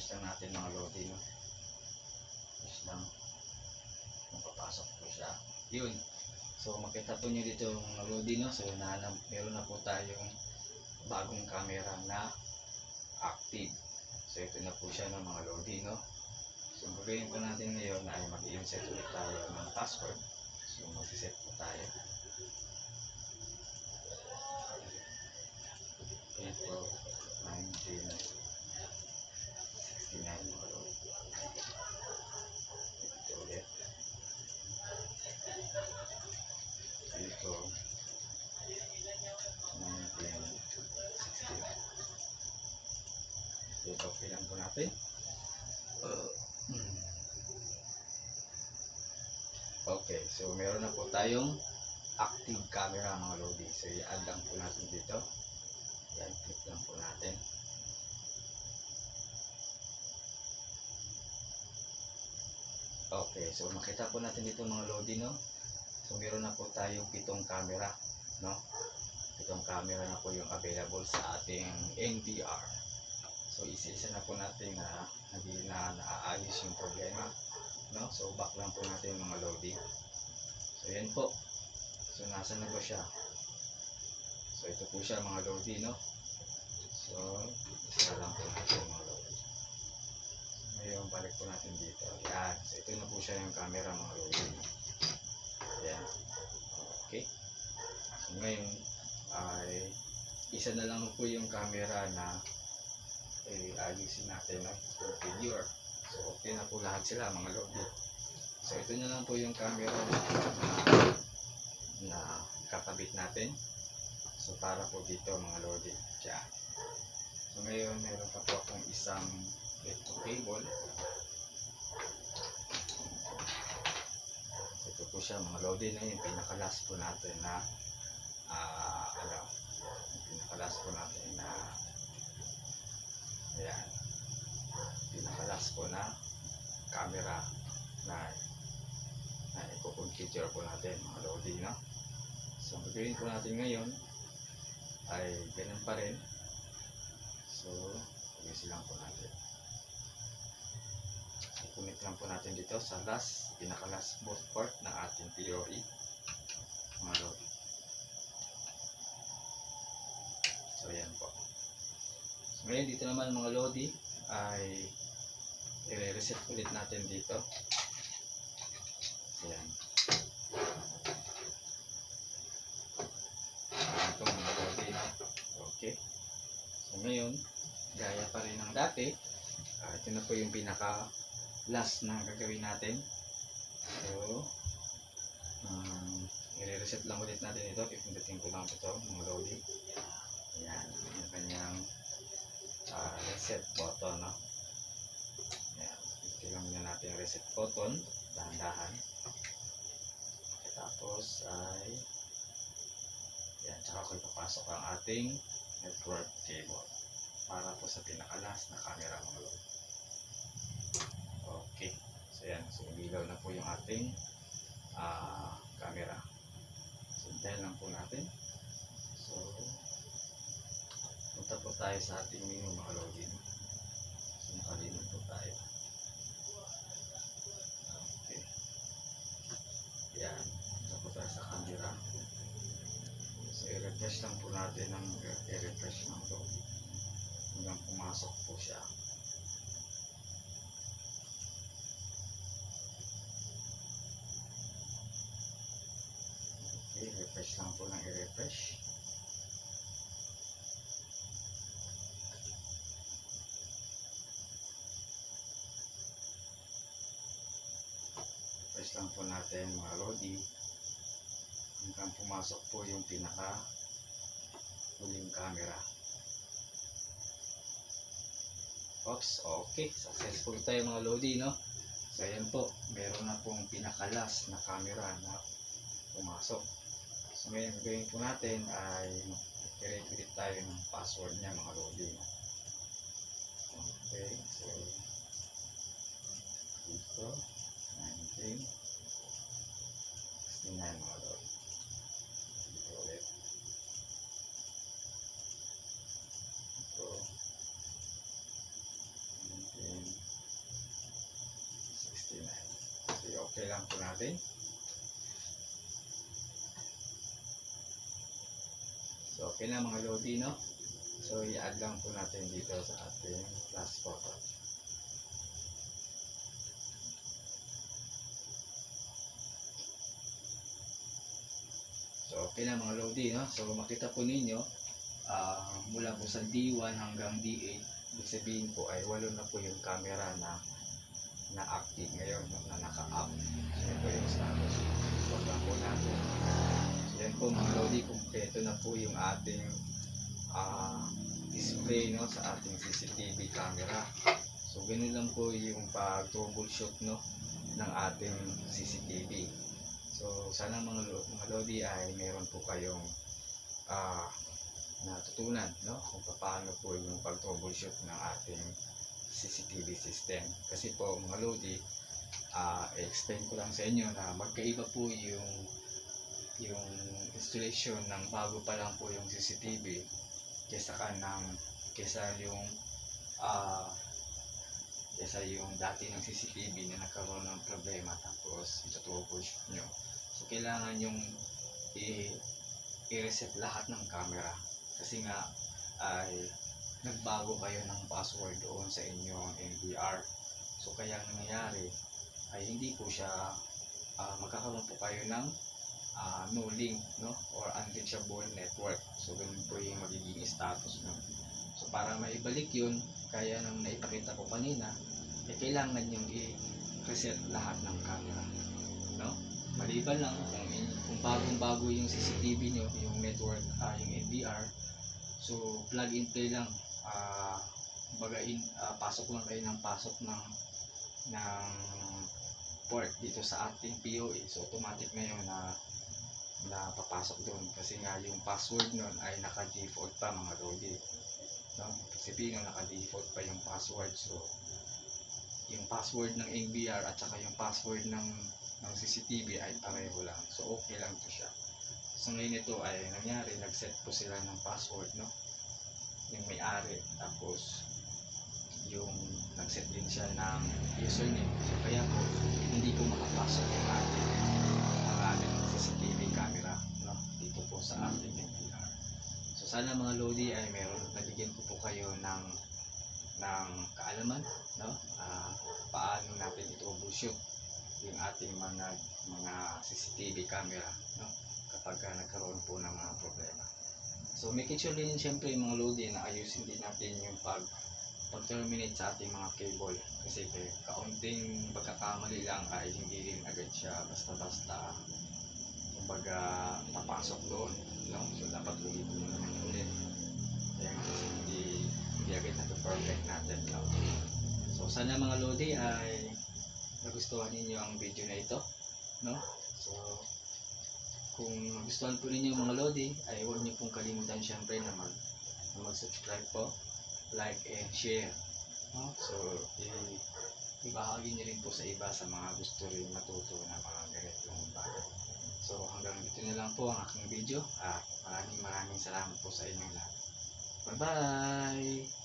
i-refresh lang natin mga lodi, no? Refresh lang. Makapasok po siya. Yun. So makita po nyo dito mga lodi, no? So meron na po tayong bagong camera na active. So ito na po siya ng mga lodi, no? So ang gagawin po natin ngayon ay mag-i-insert ulit tayo ng password. So mag-set po tayo. April 1969 mga lodi. Ito ulit. Ito 1960. Ito pilang po natin. Okay, so meron na po tayong active camera mga lodi. So i-add lang po natin dito. Yan, click lang po natin. Okay, so makita po natin dito mga lodi, no? So meron na po tayong 7 camera, no? 7 camera na po yung available sa ating NVR. So isa-isa na po natin na hindi na naaayos yung problema, no? So back lang po natin mga lodi. So yan po. So nasa na po siya. So ito po siya mga lodi, no? So isa lang po natin mga lodi. So ngayon balik po natin dito. Yan. So ito na po siya yung camera mga lodi. Yan. Okay. So ngayon ay isa na lang po yung camera na ayusin natin, no? Configure. So okay na po lahat sila mga lodi. So ito na lang po yung camera na kakabit natin. So para po dito mga lodi. Diyan. So ngayon meron pa po akong isang electric cable. So ito po siya mga lodi na yung pinaka-last po natin na pinaka-last po natin na ayan, pinaka-last po na camera na i-configure po natin mga lodi, no? So ang gagawin po natin ngayon ay ganun pa rin. So ayusin lang po natin. So connect lang po natin dito sa pinaka-last boot port ng ating PoE mga lodi. So ayan po. So ngayon dito naman mga lodi ay i-reset ulit natin dito. So ayan. Ito mga lodi. Okay. So ngayon, gaya pa rin ng dati, ito na po yung pinaka last na gagawin natin. So i-reset lang ulit natin ito. Pipindutin ko lang ito mga lodi. Ayan, yung kanyang reset button, no? Ayan, tingnan muna natin yung reset button, dahan-dahan. Tapos ay ayan, tsaka ko ipapasok ang ating network cable para po sa pinakalas na camera mga lodi. Okay, so ayan, so umilaw na po yung ating camera. So hintayin lang po natin. So punta po tayo sa ating menu mga lodi. So nakalimot po tayo. Okay. Yan. Punta po tayo sa camera. So i-refresh lang po natin ng i-refresh lang ito. Hanggang pumasok po siya. Okay, refresh lang po ng i-refresh. Refresh lang po natin mga lodi hanggang pumasok po yung pinaka huling camera. Oops, okay, successful tayo mga lodi, no? So ayan po, meron na pong pinaka-last na camera na pumasok. So ngayon gagawin po natin ay i-create ulit tayo ng password niya mga lodi, no? Okay, so dito 1969 mga lodi. Dito ulit. Ito po natin. So okay na mga lodi, no? So i-add lang po natin dito sa ating last photo. So okay na mga lodi, no? So makita po ninyo mula po sa D1 hanggang D8, ibig sabihin po ay 8 na po yung camera na active ngayon, no? Na naka-up. So ito yung status. So lang po natin. So yan po mga lodi, kumpleto na po yung ating display, no, sa ating CCTV camera. So ganun lang po yung pag-troubleshoot, no, ng ating CCTV. So sana mga lodi ay meron po kayong natutunan, no, kung paano po yung pag-troubleshoot ng ating CCTV system. Kasi po mga lodi, i-explain ko lang sa inyo na magkaiba po yung installation ng bago pa lang po yung CCTV kesa yung dati ng CCTV na nagkaroon ng problema tapos ito-troubleshoot nyo. So kailangan yung i-reset lahat ng camera kasi nga ay nagbago kayo ng password doon sa inyong NVR. So kaya nangyayari ay hindi po siya magkakaroon po kayo ng no link, no, or unreachable network. So ganun po yung magiging status, no. So para maibalik yun, kaya nang naipakita ko kanina, kailangan yung i-reset lahat ng camera, no. Maliban lang kung bagong-bago yung CCTV nyo, yung network, yung NVR, so plug and play lang, pasok lang kayo ng pasok ng port dito sa ating POE. So automatic na yun na papasok doon kasi nga yung password nun ay naka-default pa mga lodi, no? Sabihin nga naka-default pa yung password. So yung password ng NVR at saka yung password ng CCTV ay pareho lang. So okay lang to siya. So ngayon ito ay nangyari, nag-set po sila ng password, no, yung may-ari, tapos yung nag-set din siya ng username. So kaya po hindi po makapasok yung ating CCTV camera, no, dito po sa ating NVR. So sana mga lodi ay nabigyan ko po kayo ng kaalaman, no, paano natin i-troubleshoot yung ating mga CCTV camera, no, kapag nagkaroon po ng mga problema. So make sure din siyempre mga lodi na ayusin din natin yung pag-terminate sa ating mga cable kasi kaunting pagkakamali lang ay hindi rin agad siya basta-basta kumbaga papasok doon, no. So dapat ulitin mo naman ulit, kaya kasi hindi agad na-perfect natin, no. So sana mga lodi ay nagustuhan ninyo ang video na ito, no. So kung nagustuhan po ninyo mga lodi ay huwag niyo pong kalimutan syempre na mag-subscribe po, like and share, no? So ibahagi niyo rin po sa iba, sa mga gusto rin matuto na mga ganitong bagay. So hanggang dito na lang po ang aking video. Maraming salamat po sa inyo lahat. Bye bye.